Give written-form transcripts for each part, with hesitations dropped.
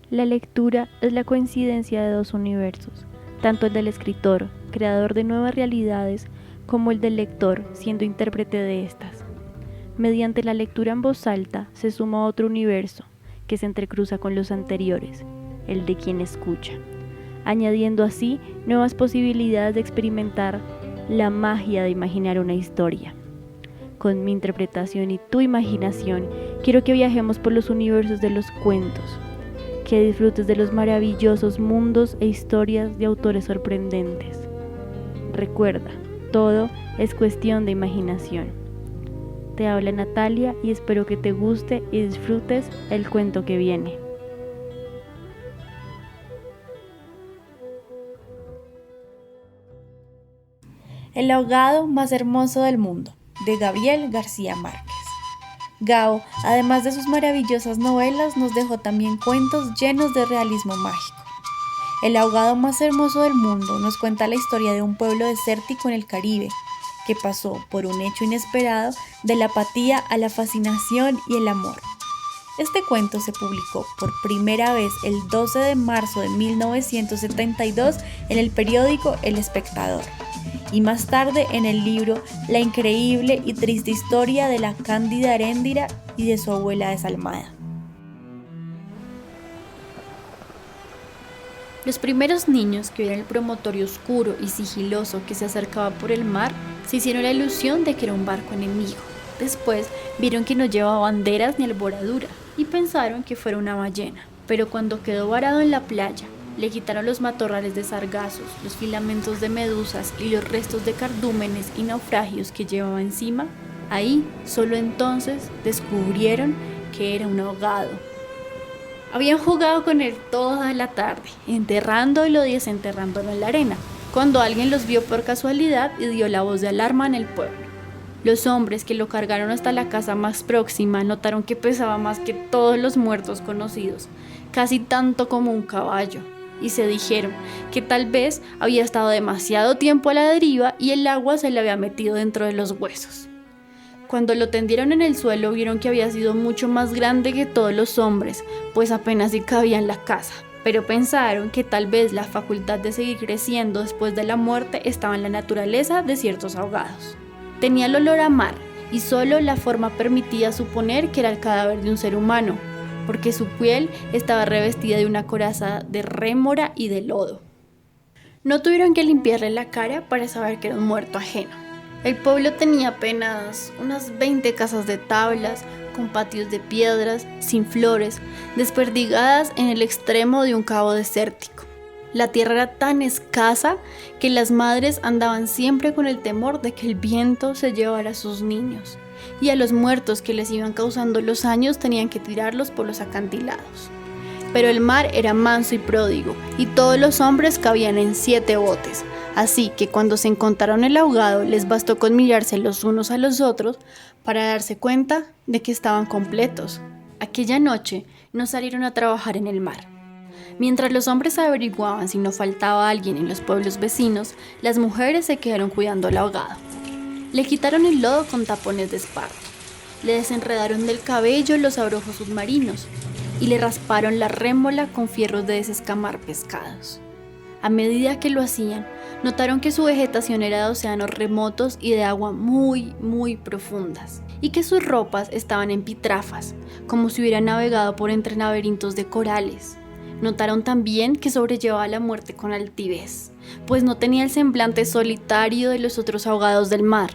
La lectura es la coincidencia de dos universos, tanto el del escritor, creador de nuevas realidades, como el del lector, siendo intérprete de estas. Mediante la lectura en voz alta se suma otro universo, que se entrecruza con los anteriores, el de quien escucha, añadiendo así nuevas posibilidades de experimentar la magia de imaginar una historia. Con mi interpretación y tu imaginación, quiero que viajemos por los universos de los cuentos, que disfrutes de los maravillosos mundos e historias de autores sorprendentes. Recuerda, todo es cuestión de imaginación. Te habla Natalia y espero que te guste y disfrutes el cuento que viene. El ahogado más hermoso del mundo, de Gabriel García Márquez. Gao, además de sus maravillosas novelas, nos dejó también cuentos llenos de realismo mágico. El ahogado más hermoso del mundo nos cuenta la historia de un pueblo desértico en el Caribe, que pasó por un hecho inesperado de la apatía a la fascinación y el amor. Este cuento se publicó por primera vez el 12 de marzo de 1972 en el periódico El Espectador, y más tarde en el libro La increíble y triste historia de la cándida Heréndira y de su abuela desalmada. Los primeros niños que vieron el promontorio oscuro y sigiloso que se acercaba por el mar se hicieron la ilusión de que era un barco enemigo. Después vieron que no llevaba banderas ni alboradura y pensaron que fuera una ballena. Pero cuando quedó varado en la playa, le quitaron los matorrales de sargazos, los filamentos de medusas y los restos de cardúmenes y naufragios que llevaba encima. Ahí, solo entonces, descubrieron que era un ahogado. Habían jugado con él toda la tarde, enterrándolo y desenterrándolo en la arena, cuando alguien los vio por casualidad y dio la voz de alarma en el pueblo. Los hombres que lo cargaron hasta la casa más próxima notaron que pesaba más que todos los muertos conocidos, casi tanto como un caballo, y se dijeron que tal vez había estado demasiado tiempo a la deriva y el agua se le había metido dentro de los huesos. Cuando lo tendieron en el suelo vieron que había sido mucho más grande que todos los hombres, pues apenas si cabía en la casa. Pero pensaron que tal vez la facultad de seguir creciendo después de la muerte estaba en la naturaleza de ciertos ahogados. Tenía el olor a mar y solo la forma permitía suponer que era el cadáver de un ser humano, porque su piel estaba revestida de una coraza de rémora y de lodo. No tuvieron que limpiarle la cara para saber que era un muerto ajeno. El pueblo tenía apenas unas 20 casas de tablas, con patios de piedras, sin flores, desperdigadas en el extremo de un cabo desértico. La tierra era tan escasa que las madres andaban siempre con el temor de que el viento se llevara a sus niños, y a los muertos que les iban causando los años tenían que tirarlos por los acantilados. Pero el mar era manso y pródigo, y todos los hombres cabían en 7 botes, así que cuando se encontraron el ahogado les bastó con mirarse los unos a los otros para darse cuenta de que estaban completos. Aquella noche no salieron a trabajar en el mar. Mientras los hombres averiguaban si no faltaba alguien en los pueblos vecinos, las mujeres se quedaron cuidando al ahogado. Le quitaron el lodo con tapones de esparto, le desenredaron del cabello los abrojos submarinos y le rasparon la rémola con fierros de desescamar pescados. A medida que lo hacían, notaron que su vegetación era de océanos remotos y de agua muy, muy profundas, y que sus ropas estaban en pitrafas, como si hubieran navegado por entre laberintos de corales. Notaron también que sobrellevaba la muerte con altivez, pues no tenía el semblante solitario de los otros ahogados del mar,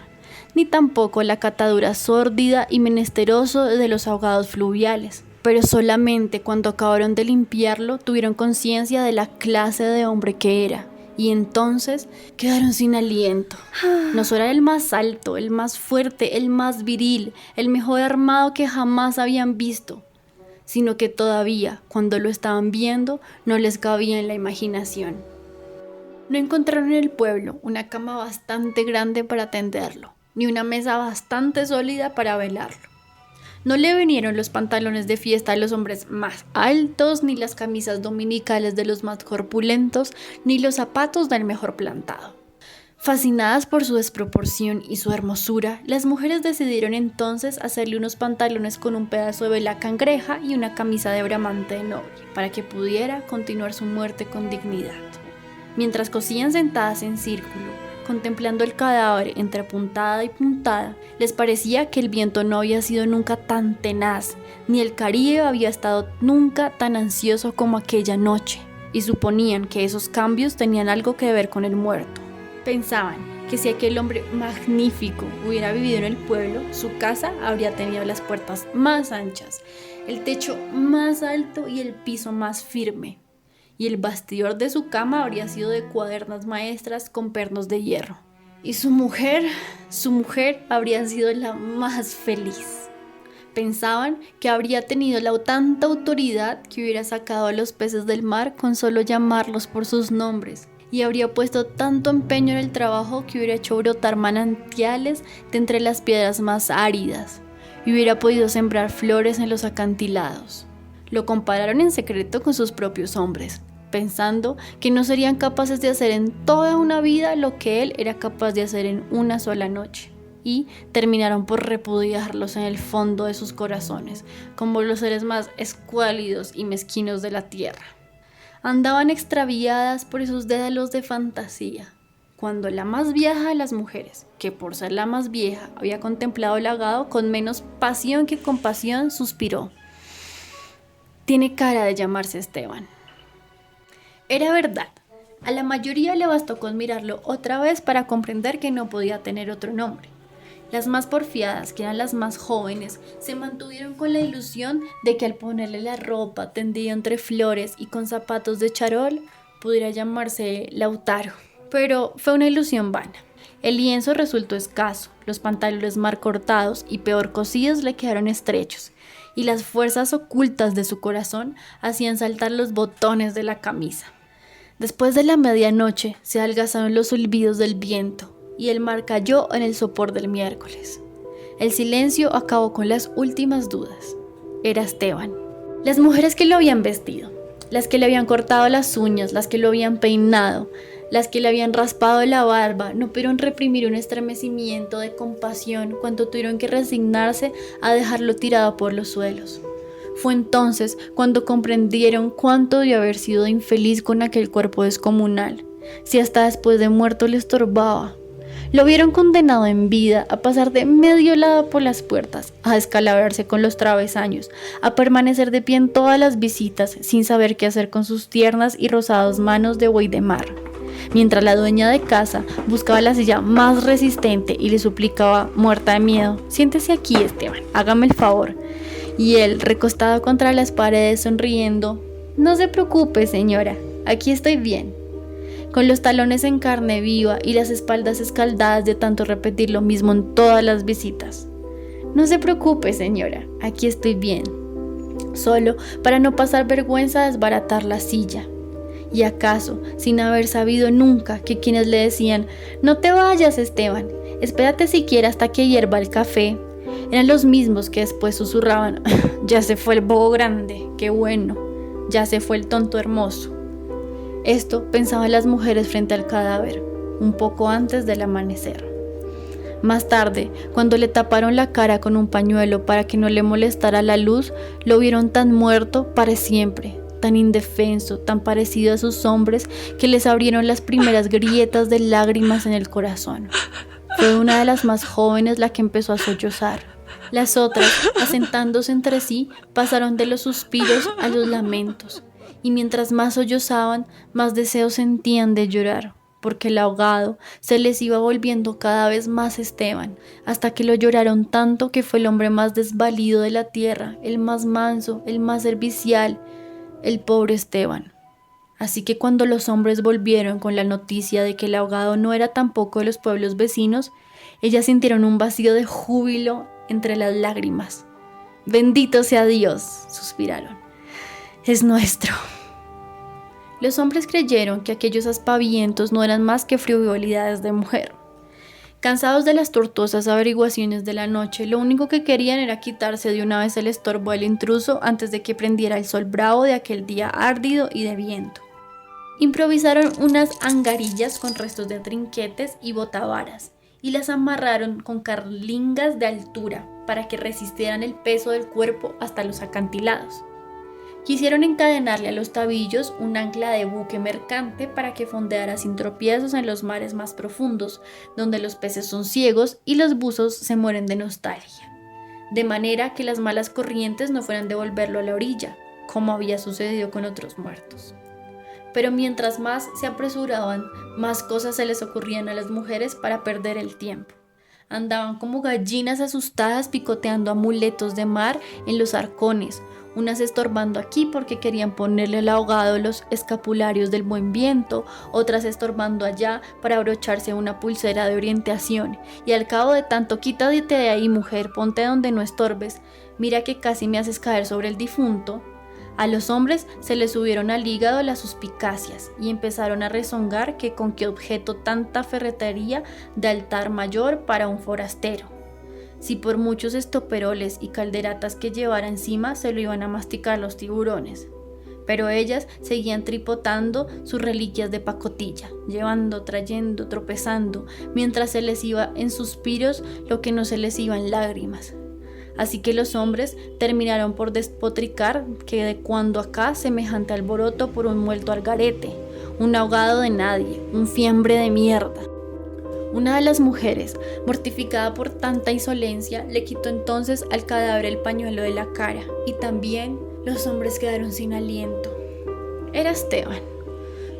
ni tampoco la catadura sórdida y menesteroso de los ahogados fluviales. Pero solamente cuando acabaron de limpiarlo tuvieron conciencia de la clase de hombre que era, y entonces quedaron sin aliento. No solo era el más alto, el más fuerte, el más viril, el mejor armado que jamás habían visto, sino que todavía, cuando lo estaban viendo, no les cabía en la imaginación. No encontraron en el pueblo una cama bastante grande para tenderlo, ni una mesa bastante sólida para velarlo. No le vinieron los pantalones de fiesta de los hombres más altos, ni las camisas dominicales de los más corpulentos, ni los zapatos del mejor plantado. Fascinadas por su desproporción y su hermosura, las mujeres decidieron entonces hacerle unos pantalones con un pedazo de vela cangreja y una camisa de bramante de novia, para que pudiera continuar su muerte con dignidad. Mientras cosían sentadas en círculo, contemplando el cadáver entre puntada y puntada, les parecía que el viento no había sido nunca tan tenaz, ni el Caribe había estado nunca tan ansioso como aquella noche, y suponían que esos cambios tenían algo que ver con el muerto. Pensaban que si aquel hombre magnífico hubiera vivido en el pueblo, su casa habría tenido las puertas más anchas, el techo más alto y el piso más firme, y el bastidor de su cama habría sido de cuadernas maestras con pernos de hierro. Y su mujer habría sido la más feliz. Pensaban que habría tenido tanta autoridad que hubiera sacado a los peces del mar con solo llamarlos por sus nombres, y habría puesto tanto empeño en el trabajo que hubiera hecho brotar manantiales de entre las piedras más áridas, y hubiera podido sembrar flores en los acantilados. Lo compararon en secreto con sus propios hombres, pensando que no serían capaces de hacer en toda una vida lo que él era capaz de hacer en una sola noche, y terminaron por repudiarlos en el fondo de sus corazones, como los seres más escuálidos y mezquinos de la tierra. Andaban extraviadas por esos dédalos de fantasía, cuando la más vieja de las mujeres, que por ser la más vieja había contemplado el agado con menos pasión que compasión, suspiró: «Tiene cara de llamarse Esteban». Era verdad, a la mayoría le bastó con mirarlo otra vez para comprender que no podía tener otro nombre. Las más porfiadas, que eran las más jóvenes, se mantuvieron con la ilusión de que al ponerle la ropa tendida entre flores y con zapatos de charol, pudiera llamarse Lautaro. Pero fue una ilusión vana. El lienzo resultó escaso, los pantalones mal cortados y peor cosidos le quedaron estrechos, y las fuerzas ocultas de su corazón hacían saltar los botones de la camisa. Después de la medianoche se adelgazaron los silbidos del viento, y el mar cayó en el sopor del miércoles. El silencio acabó con las últimas dudas. Era Esteban. Las mujeres que lo habían vestido, las que le habían cortado las uñas, las que lo habían peinado, las que le habían raspado la barba, no pudieron reprimir un estremecimiento de compasión cuando tuvieron que resignarse a dejarlo tirado por los suelos. Fue entonces cuando comprendieron cuánto debió haber sido infeliz con aquel cuerpo descomunal, si hasta después de muerto le estorbaba. Lo vieron condenado en vida a pasar de medio lado por las puertas, a descalabrarse con los travesaños, a permanecer de pie en todas las visitas sin saber qué hacer con sus tiernas y rosadas manos de buey de mar, mientras la dueña de casa buscaba la silla más resistente y le suplicaba, muerta de miedo: «Siéntese aquí, Esteban, hágame el favor». Y él, recostado contra las paredes sonriendo: «No se preocupe, señora, aquí estoy bien», con los talones en carne viva y las espaldas escaldadas de tanto repetir lo mismo en todas las visitas. «No se preocupe, señora, aquí estoy bien», solo para no pasar vergüenza desbaratar la silla. Y acaso, sin haber sabido nunca que quienes le decían: «No te vayas, Esteban, espérate siquiera hasta que hierva el café», eran los mismos que después susurraban: «Ya se fue el bobo grande, qué bueno, ya se fue el tonto hermoso». Esto pensaban las mujeres frente al cadáver, un poco antes del amanecer. Más tarde, cuando le taparon la cara con un pañuelo para que no le molestara la luz, lo vieron tan muerto para siempre, tan indefenso, tan parecido a sus hombres, que les abrieron las primeras grietas de lágrimas en el corazón. Fue una de las más jóvenes la que empezó a sollozar. Las otras, asentándose entre sí, pasaron de los suspiros a los lamentos, y mientras más sollozaban, más deseos sentían de llorar, porque el ahogado se les iba volviendo cada vez más Esteban, hasta que lo lloraron tanto que fue el hombre más desvalido de la tierra, el más manso, el más servicial, el pobre Esteban. Así que cuando los hombres volvieron con la noticia de que el ahogado no era tampoco de los pueblos vecinos, ellas sintieron un vacío de júbilo entre las lágrimas. «Bendito sea Dios», suspiraron, «es nuestro». Los hombres creyeron que aquellos aspavientos no eran más que frivolidades de mujer. Cansados de las tortuosas averiguaciones de la noche, lo único que querían era quitarse de una vez el estorbo del intruso antes de que prendiera el sol bravo de aquel día árdido y de viento. Improvisaron unas angarillas con restos de trinquetes y botavaras y las amarraron con carlingas de altura para que resistieran el peso del cuerpo hasta los acantilados. Quisieron encadenarle a los tabillos un ancla de buque mercante para que fondeara sin tropiezos en los mares más profundos, donde los peces son ciegos y los buzos se mueren de nostalgia, de manera que las malas corrientes no fueran a devolverlo a la orilla, como había sucedido con otros muertos. Pero mientras más se apresuraban, más cosas se les ocurrían a las mujeres para perder el tiempo. Andaban como gallinas asustadas picoteando amuletos de mar en los arcones, unas estorbando aquí porque querían ponerle al ahogado los escapularios del buen viento, otras estorbando allá para abrocharse una pulsera de orientación, y al cabo de tanto quítate de ahí, mujer, ponte donde no estorbes, mira que casi me haces caer sobre el difunto. A los hombres se les subieron al hígado las suspicacias y empezaron a rezongar que con qué objeto tanta ferretería de altar mayor para un forastero. Si por muchos estoperoles y calderatas que llevara encima se lo iban a masticar los tiburones. Pero ellas seguían tripotando sus reliquias de pacotilla, llevando, trayendo, tropezando, mientras se les iba en suspiros lo que no se les iba en lágrimas. Así que los hombres terminaron por despotricar que de cuando acá semejante alboroto por un muerto al garete, un ahogado de nadie, un fiambre de mierda. Una de las mujeres, mortificada por tanta insolencia, le quitó entonces al cadáver el pañuelo de la cara, y también los hombres quedaron sin aliento. Era Esteban.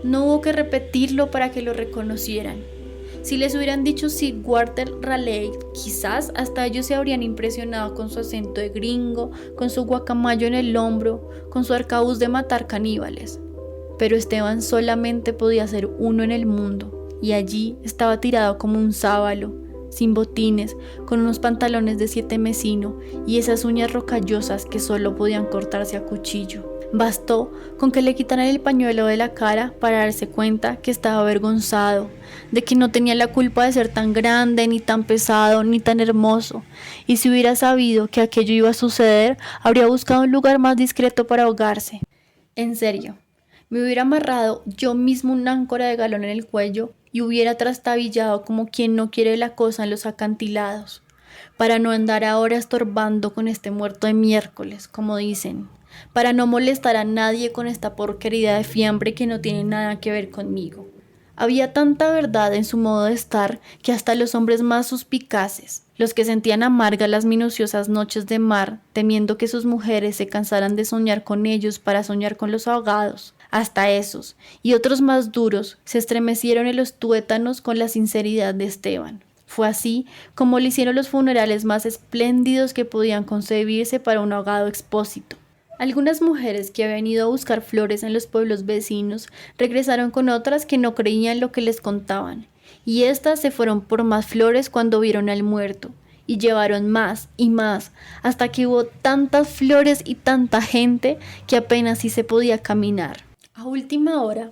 No hubo que repetirlo para que lo reconocieran. Si les hubieran dicho Sir Walter Raleigh, quizás hasta ellos se habrían impresionado con su acento de gringo, con su guacamayo en el hombro, con su arcabuz de matar caníbales. Pero Esteban solamente podía ser uno en el mundo, y allí estaba tirado como un sábalo, sin botines, con unos pantalones de 7 mesino y esas uñas rocallosas que solo podían cortarse a cuchillo. Bastó con que le quitaran el pañuelo de la cara para darse cuenta que estaba avergonzado, de que no tenía la culpa de ser tan grande, ni tan pesado, ni tan hermoso, y si hubiera sabido que aquello iba a suceder, habría buscado un lugar más discreto para ahogarse. En serio, me hubiera amarrado yo mismo una áncora de galón en el cuello y hubiera trastabillado como quien no quiere la cosa en los acantilados, para no andar ahora estorbando con este muerto de miércoles, como dicen, para no molestar a nadie con esta porquería de fiambre que no tiene nada que ver conmigo. Había tanta verdad en su modo de estar que hasta los hombres más suspicaces, los que sentían amargas las minuciosas noches de mar, temiendo que sus mujeres se cansaran de soñar con ellos para soñar con los ahogados, hasta esos, y otros más duros, se estremecieron en los tuétanos con la sinceridad de Esteban. Fue así como le hicieron los funerales más espléndidos que podían concebirse para un ahogado expósito. Algunas mujeres que habían ido a buscar flores en los pueblos vecinos regresaron con otras que no creían lo que les contaban, y éstas se fueron por más flores cuando vieron al muerto, y llevaron más y más, hasta que hubo tantas flores y tanta gente que apenas si se podía caminar. A última hora,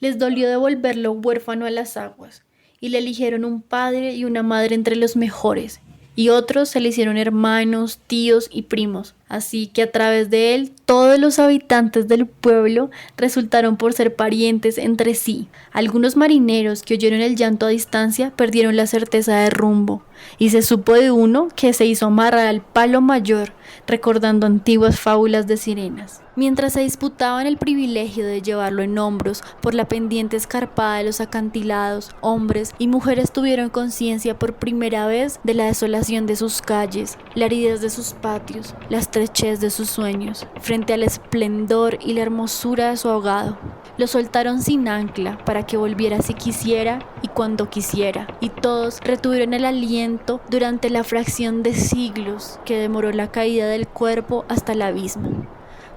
les dolió devolverlo huérfano a las aguas, y le eligieron un padre y una madre entre los mejores, y otros se le hicieron hermanos, tíos y primos, así que a través de él todos los habitantes del pueblo resultaron por ser parientes entre sí. Algunos marineros que oyeron el llanto a distancia perdieron la certeza de rumbo, y se supo de uno que se hizo amarrar al palo mayor, recordando antiguas fábulas de sirenas. Mientras se disputaban el privilegio de llevarlo en hombros por la pendiente escarpada de los acantilados, hombres y mujeres tuvieron conciencia por primera vez de la desolación de sus calles, la aridez de sus patios, la estrechez de sus sueños, frente al esplendor y la hermosura de su ahogado. Lo soltaron sin ancla para que volviera si quisiera y cuando quisiera, y todos retuvieron el aliento durante la fracción de siglos que demoró la caída del cuerpo hasta el abismo.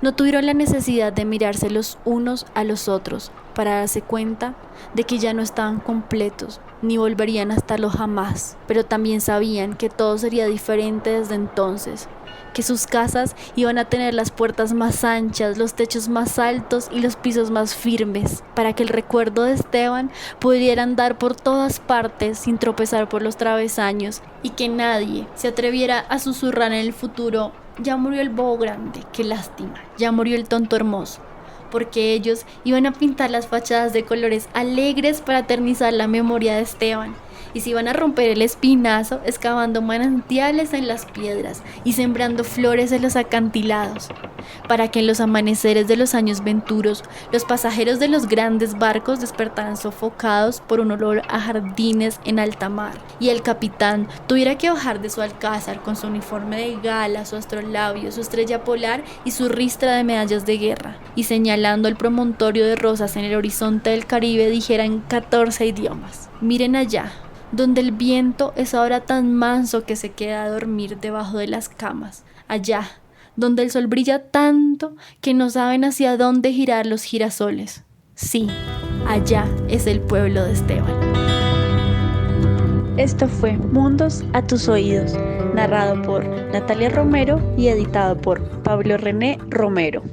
No tuvieron la necesidad de mirarse los unos a los otros para darse cuenta de que ya no estaban completos, ni volverían a estarlo jamás, pero también sabían que todo sería diferente desde entonces, que sus casas iban a tener las puertas más anchas, los techos más altos y los pisos más firmes, para que el recuerdo de Esteban pudiera andar por todas partes sin tropezar por los travesaños, y que nadie se atreviera a susurrar en el futuro: ya murió el bobo grande, qué lástima, ya murió el tonto hermoso. porque ellos iban a pintar las fachadas de colores alegres para eternizar la memoria de Esteban. Y se iban a romper el espinazo excavando manantiales en las piedras y sembrando flores en los acantilados, para que en los amaneceres de los años venturos los pasajeros de los grandes barcos despertaran sofocados por un olor a jardines en alta mar, y el capitán tuviera que bajar de su alcázar con su uniforme de gala, su astrolabio, su estrella polar y su ristra de medallas de guerra, y señalando el promontorio de rosas en el horizonte del Caribe dijera en 14 idiomas: miren allá, donde el viento es ahora tan manso que se queda a dormir debajo de las camas, allá, donde el sol brilla tanto que no saben hacia dónde girar los girasoles. Sí, allá es el pueblo de Esteban. Esto fue Mundos a tus oídos, narrado por Natalia Romero y editado por Pablo René Romero.